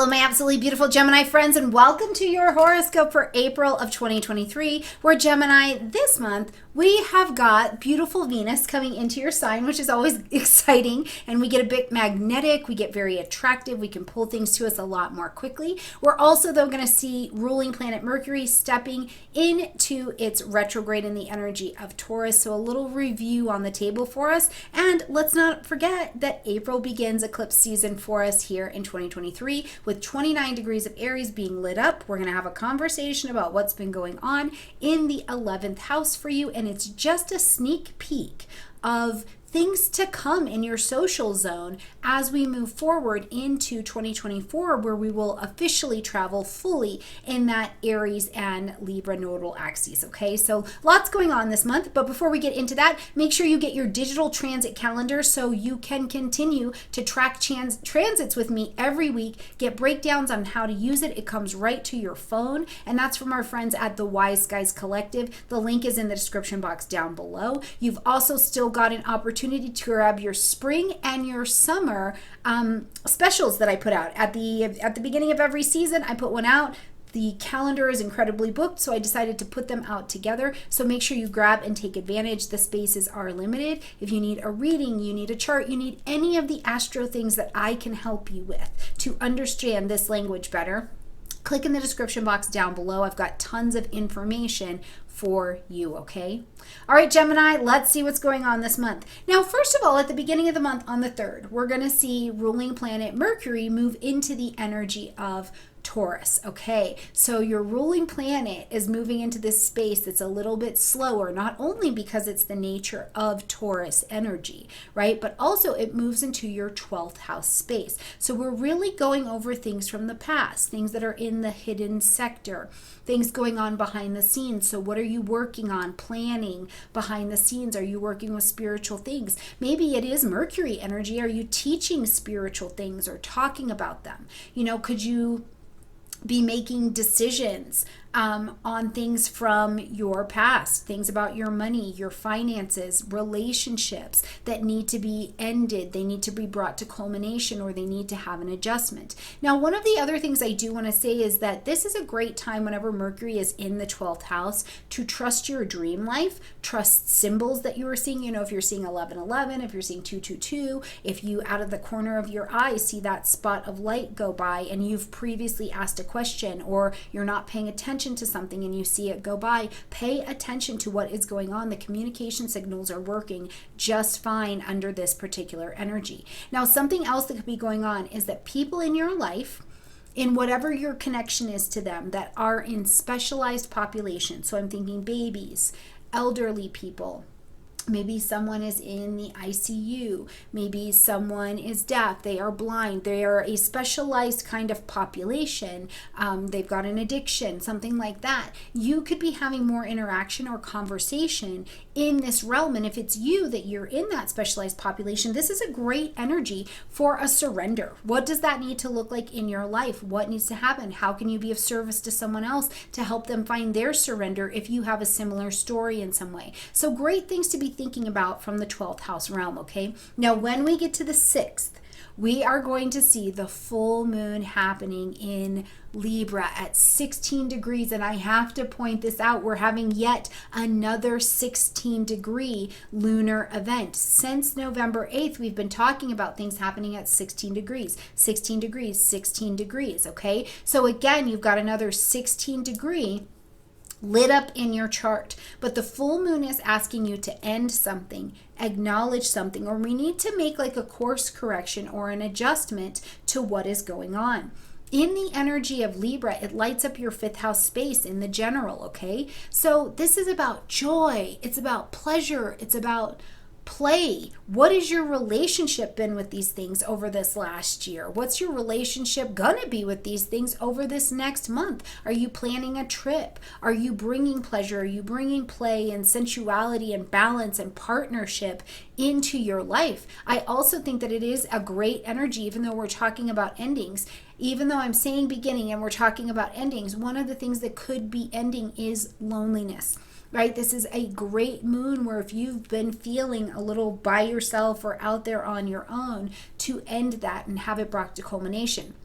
Hello, my absolutely beautiful Gemini friends, and welcome to your horoscope for April of 2023, where Gemini, this month, we have got beautiful Venus coming into your sign, which is always exciting, and we get a bit magnetic, we get very attractive, we can pull things to us a lot more quickly. We're also, though, going to see ruling planet Mercury stepping into its retrograde in the energy of Taurus, so a little review on the table for us, and let's not forget that April begins eclipse season for us here in 2023, with 29 degrees of Aries being lit up. We're going to have a conversation about what's been going on in the 11th house for you, and it's just a sneak peek of things to come in your social zone as we move forward into 2024, where we will officially travel fully in that Aries and Libra nodal axes. Okay, so lots going on this month, but before we get into that, make sure you get your digital transit calendar so you can continue to track transits with me every week, get breakdowns on how to use it. It comes right to your phone, and that's from our friends at the Wise Skies Collective. The link is in the description box down below. You've also still got an opportunity to grab your spring and your summer specials that I put out at the beginning of every season. I put one out. The calendar is incredibly booked, so I decided to put them out together. So make sure you grab and take advantage. The spaces are limited. If you need a reading, you need a chart, you need any of the astro things that I can help you with to understand this language better, click in the description box down below. I've got tons of information for you, okay? All right, Gemini, let's see what's going on this month. Now, first of all, at the beginning of the month on the 3rd, we're going to see ruling planet Mercury move into the energy of Taurus. Okay, so your ruling planet is moving into this space that's a little bit slower, not only because it's the nature of Taurus energy, right? But also it moves into your 12th house space. So we're really going over things from the past, things that are in the hidden sector, things going on behind the scenes. So what are you working on, planning behind the scenes? Are you working with spiritual things? Maybe it is Mercury energy. Are you teaching spiritual things or talking about them? You know, could you be making decisions on things from your past, things about your money, your finances, relationships that need to be ended, they need to be brought to culmination, or they need to have an adjustment. Now, one of the other things I do want to say is that this is a great time whenever Mercury is in the 12th house to trust your dream life, trust symbols that you are seeing. You know, if you're seeing 1111, if you're seeing 222, if you out of the corner of your eye see that spot of light go by and you've previously asked a question, or you're not paying attention to something and you see it go by, pay attention to what is going on. The communication signals are working just fine under this particular energy. Now, something else that could be going on is that people in your life, in whatever your connection is to them, that are in specialized populations. So I'm thinking babies, elderly people, maybe someone is in the ICU. Maybe someone is deaf. They are blind. They are a specialized kind of population. They've got an addiction, something like that. You could be having more interaction or conversation in this realm. And if it's you that you're in that specialized population, this is a great energy for a surrender. What does that need to look like in your life? What needs to happen? How can you be of service to someone else to help them find their surrender if you have a similar story in some way? So great things to be thinking about from the 12th house realm, okay? Now, when we get to the 6th, we are going to see the full moon happening in Libra at 16 degrees. And I have to point this out. We're having yet another 16-degree lunar event. Since November 8th, we've been talking about things happening at 16 degrees, 16 degrees, 16 degrees, okay? So again, you've got another 16-degree lit up in your chart, but the full moon is asking you to end something, acknowledge something, or we need to make like a course correction or an adjustment to what is going on. In the energy of Libra, it lights up your 5th house space in the general, okay? So this is about joy, it's about pleasure, it's about play. What has your relationship been with these things over this last year? What's your relationship gonna be with these things over this next month? Are you planning a trip? Are you bringing pleasure? Are you bringing play and sensuality and balance and partnership into your life? I also think that it is a great energy, even though we're talking about endings. Even though I'm saying beginning and we're talking about endings, one of the things that could be ending is loneliness. Right? This is a great moon where if you've been feeling a little by yourself or out there on your own, to end that and have it brought to culmination.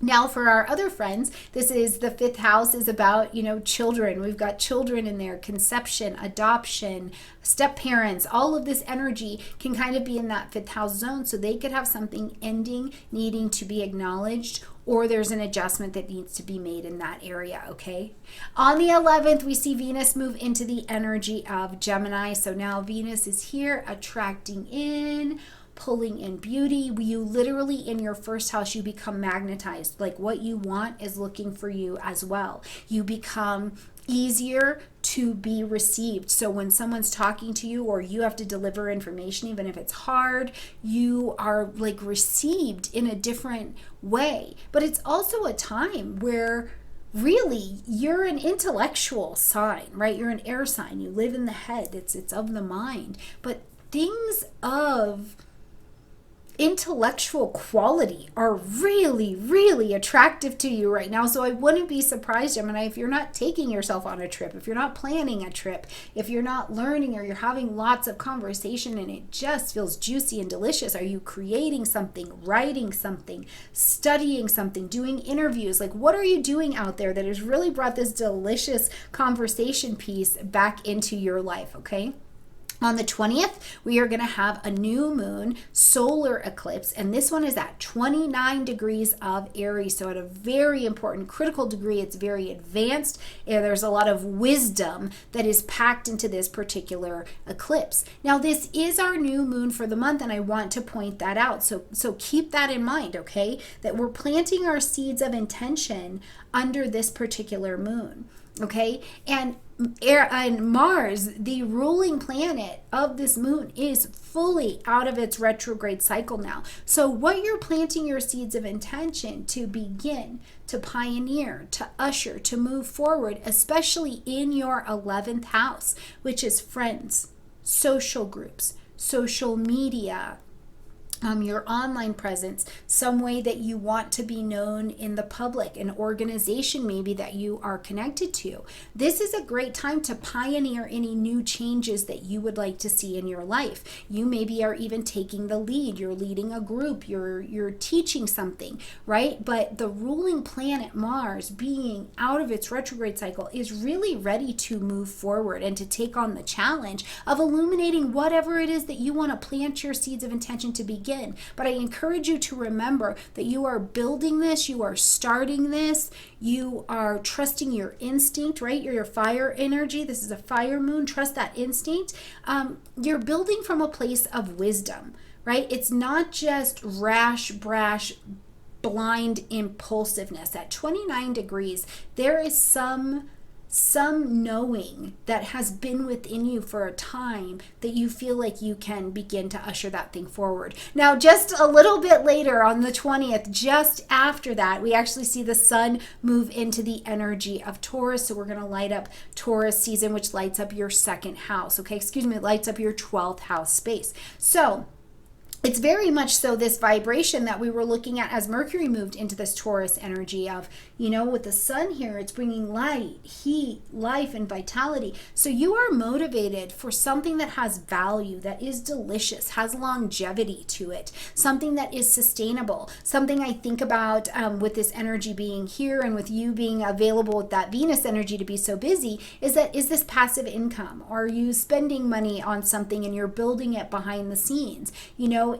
Now for our other friends, this is the 5th house is about, children. We've got children in there, conception, adoption, step parents. All of this energy can kind of be in that 5th house zone. So they could have something ending, needing to be acknowledged, or there's an adjustment that needs to be made in that area, okay? On the 11th, we see Venus move into the energy of Gemini. So now Venus is here attracting in, pulling in beauty. You literally, in your first house, you become magnetized. Like what you want is looking for you as well. You become easier to be received. So when someone's talking to you or you have to deliver information, even if it's hard, you are like received in a different way. But it's also a time where really you're an intellectual sign, right? You're an air sign. You live in the head. It's of the mind. But things of intellectual quality are really, really attractive to you right now. So I wouldn't be surprised, Gemini, if you're not taking yourself on a trip, if you're not planning a trip, if you're not learning, or you're having lots of conversation and it just feels juicy and delicious. Are you creating something, writing something, studying something, doing interviews? Like what are you doing out there that has really brought this delicious conversation piece back into your life, okay? On the 20th, we are going to have a new moon solar eclipse, and this one is at 29 degrees of Aries. So at a very important critical degree, it's very advanced, and there's a lot of wisdom that is packed into this particular eclipse. Now, this is our new moon for the month, and I want to point that out. So keep that in mind, okay? That we're planting our seeds of intention under this particular moon. Okay, and Mars, the ruling planet of this moon, is fully out of its retrograde cycle now. So what you're planting your seeds of intention to begin, to pioneer, to usher, to move forward, especially in your 11th house, which is friends, social groups, social media, your online presence, some way that you want to be known in the public, an organization maybe that you are connected to. This is a great time to pioneer any new changes that you would like to see in your life. You maybe are even taking the lead. You're leading a group. You're teaching something, right? But the ruling planet Mars, being out of its retrograde cycle, is really ready to move forward and to take on the challenge of illuminating whatever it is that you want to plant your seeds of intention to begin. But I encourage you to remember that you are building this, you are starting this, you are trusting your instinct, right? Your fire energy. This is a fire moon. Trust that instinct. You're building from a place of wisdom, right? It's not just rash, brash, blind impulsiveness. At 29 degrees, there is some knowing that has been within you for a time that you feel like you can begin to usher that thing forward. Now, just a little bit later on the 20th, just after that, we actually see the sun move into the energy of Taurus. So we're going to light up Taurus season, which lights up your 2nd house. Okay, lights up your 12th house space. So it's very much so this vibration that we were looking at as Mercury moved into this Taurus energy of, with the sun here, it's bringing light, heat, life, and vitality. So you are motivated for something that has value, that is delicious, has longevity to it, something that is sustainable. Something I think about with this energy being here and with you being available with that Venus energy to be so busy is this passive income? Are you spending money on something and you're building it behind the scenes?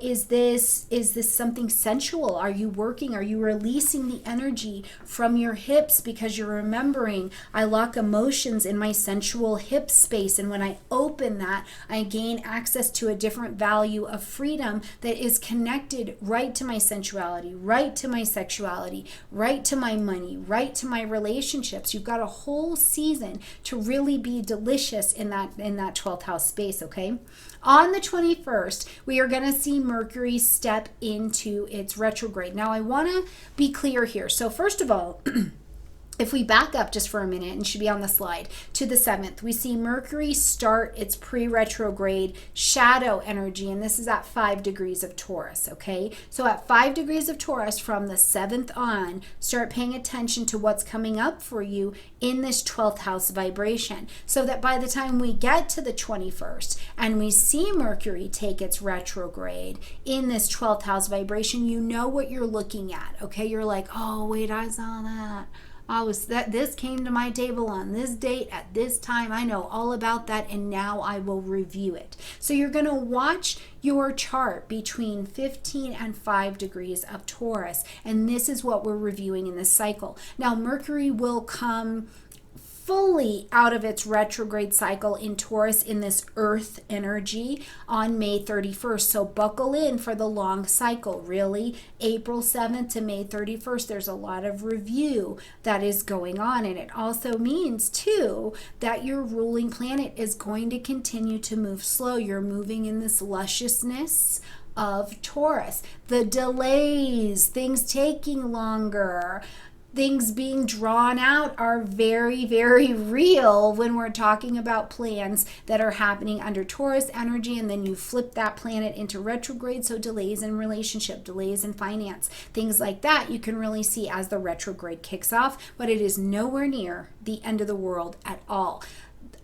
Is this something sensual? Are you working? Are you releasing the energy from your hips because you're remembering, I lock emotions in my sensual hip space, and when I open that, I gain access to a different value of freedom that is connected right to my sensuality, right to my sexuality, right to my money, right to my relationships. You've got a whole season to really be delicious in that 12th house space, okay? On the 21st, we are going to see Mercury step into its retrograde. Now, I want to be clear here. So first of all, If we back up just for a minute, and should be on the slide, to the 7th, we see Mercury start its pre-retrograde shadow energy, and this is at 5 degrees of Taurus, okay? So at 5 degrees of Taurus from the 7th on, start paying attention to what's coming up for you in this 12th house vibration, so that by the time we get to the 21st and we see Mercury take its retrograde in this 12th house vibration, you know what you're looking at, okay? You're like, oh, wait, I saw that. This came to my table on this date at this time. I know all about that, and now I will review it. So you're going to watch your chart between 15 and 5 degrees of Taurus, and this is what we're reviewing in this cycle. Now, Mercury will come fully out of its retrograde cycle in Taurus in this earth energy on May 31st. So buckle in for the long cycle, really. April 7th to May 31st, there's a lot of review that is going on. And it also means, too, that your ruling planet is going to continue to move slow. You're moving in this lusciousness of Taurus. The delays, things taking longer, things being drawn out are very, very real when we're talking about plans that are happening under Taurus energy, and then you flip that planet into retrograde. So delays in relationship, delays in finance, things like that you can really see as the retrograde kicks off, but it is nowhere near the end of the world at all.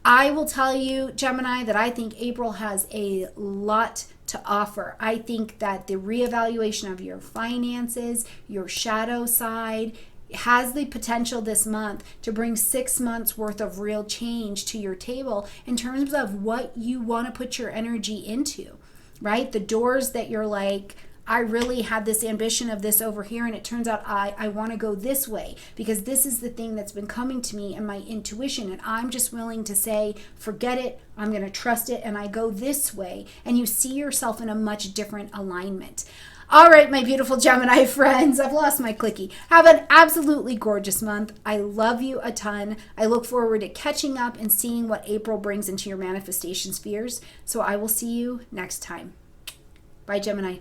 I will tell you, Gemini, that I think April has a lot to offer. I think that the reevaluation of your finances, your shadow side, has the potential this month to bring 6 months worth of real change to your table in terms of what you want to put your energy into, right? The doors that you're like, I really had this ambition of this over here, and it turns out I want to go this way because this is the thing that's been coming to me and my intuition, and I'm just willing to say, forget it, I'm going to trust it, and I go this way, and you see yourself in a much different alignment. All right, my beautiful Gemini friends, I've lost my clicky. Have an absolutely gorgeous month. I love you a ton. I look forward to catching up and seeing what April brings into your manifestation spheres. So I will see you next time. Bye, Gemini.